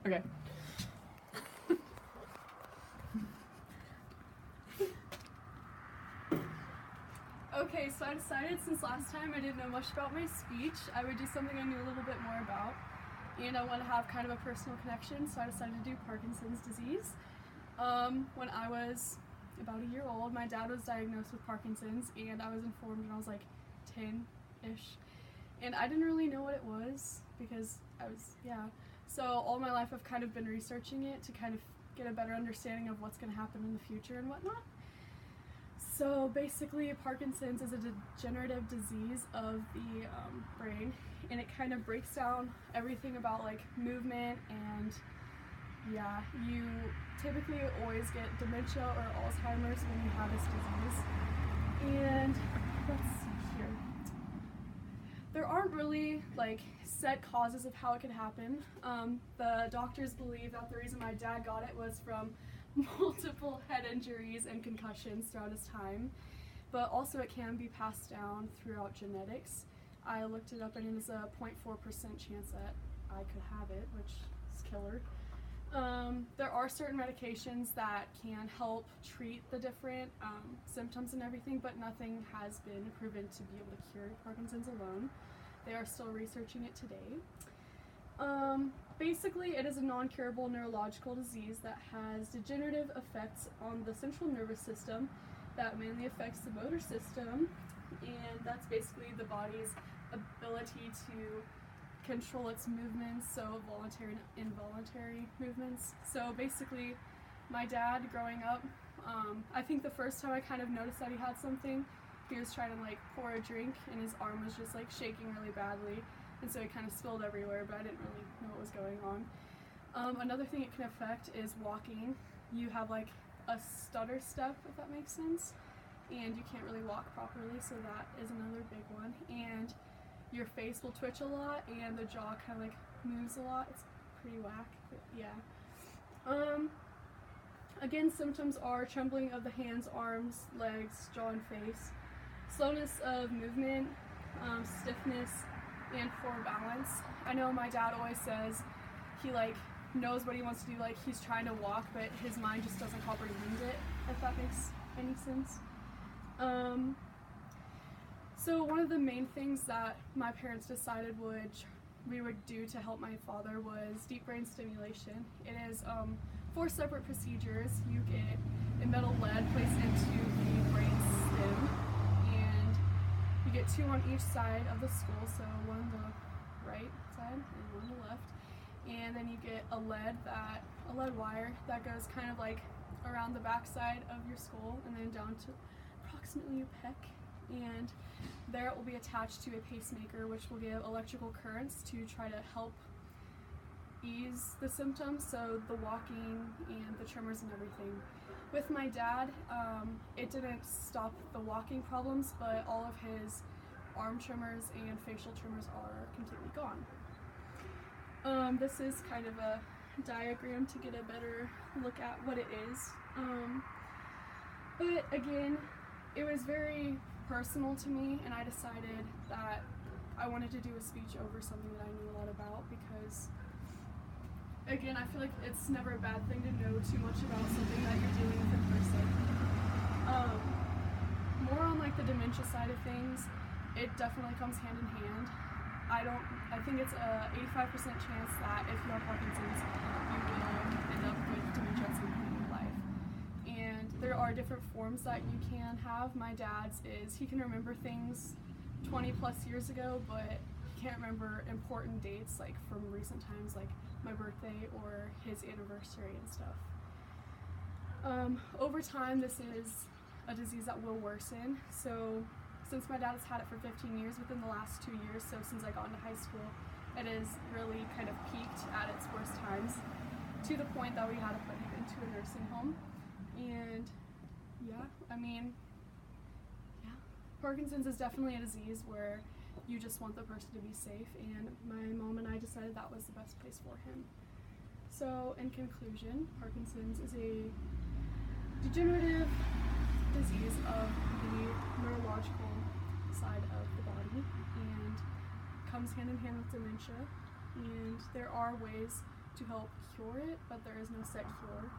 Okay. Okay, so I decided since last time I didn't know much about my speech, I would do something I knew a little bit more about. And I want to have kind of a personal connection, so I decided to do Parkinson's disease. When I was about a year old, my dad was diagnosed with Parkinson's, and I was informed when I was like 10-ish. And I didn't really know what it was because So all my life I've kind of been researching it to kind of get a better understanding of what's going to happen in the future and whatnot. So basically, Parkinson's is a degenerative disease of the brain, and it kind of breaks down everything about like movement, and you typically always get dementia or Alzheimer's when you have this disease. And let's see here. There aren't really like set causes of how it could happen. The doctors believe that the reason my dad got it was from multiple head injuries and concussions throughout his time, but also it can be passed down throughout genetics. I looked it up, and it is a 0.4% chance that I could have it, which is killer. There are certain medications that can help treat the different symptoms and everything, but nothing has been proven to be able to cure Parkinson's alone. They are still researching it today. Basically, it is a non-curable neurological disease that has degenerative effects on the central nervous system that mainly affects the motor system, and that's basically the body's ability to control its movements, so voluntary and involuntary movements. So basically, my dad growing up, I think the first time I kind of noticed that he had something, he was trying to like pour a drink and his arm was just like shaking really badly. And so it kind of spilled everywhere, but I didn't really know what was going on. Another thing it can affect is walking. You have like a stutter step, if that makes sense, and you can't really walk properly, so that is another big one. And your face will twitch a lot, and the jaw kind of like moves a lot. It's pretty whack, but yeah. Again, symptoms are trembling of the hands, arms, legs, jaw, and face, slowness of movement, stiffness, and poor balance. I know my dad always says he like knows what he wants to do, like he's trying to walk, but his mind just doesn't comprehend it, if that makes any sense. So one of the main things that my parents decided we would do to help my father was deep brain stimulation. It is 4 separate procedures. You get a metal lead placed into the brain stem, and you get 2 on each side of the skull, so one on the right side and one on the left. And then you get a lead wire that goes kind of like around the back side of your skull and then down to approximately your pec. And there it will be attached to a pacemaker, which will give electrical currents to try to help ease the symptoms, so the walking and the tremors and everything. With my dad, it didn't stop the walking problems, but all of his arm tremors and facial tremors are completely gone. This is kind of a diagram to get a better look at what it is. But again, it was very personal to me, and I decided that I wanted to do a speech over something that I knew a lot about, because again, I feel like it's never a bad thing to know too much about something that you're dealing with in person. More on like the dementia side of things, it definitely comes hand in hand. I think it's a 85% chance that if you have Parkinson's, you will end up with dementia at some point in your life. And there are different forms that you can have. My dad's is, he can remember things 20 plus years ago, but he can't remember important dates like from recent times, like my birthday or his anniversary and stuff. Over time, this is a disease that will worsen. So since my dad has had it for 15 years, within the last 2 years, so since I got into high school, it has really kind of peaked at its worst times, to the point that we had to put him into a nursing home. And Parkinson's is definitely a disease where you just want the person to be safe, and my mom and I decided that was the best place for him. So in conclusion, Parkinson's is a degenerative disease of the neurological side of the body, and comes hand in hand with dementia. and there are ways to help cure it, but there is no set cure.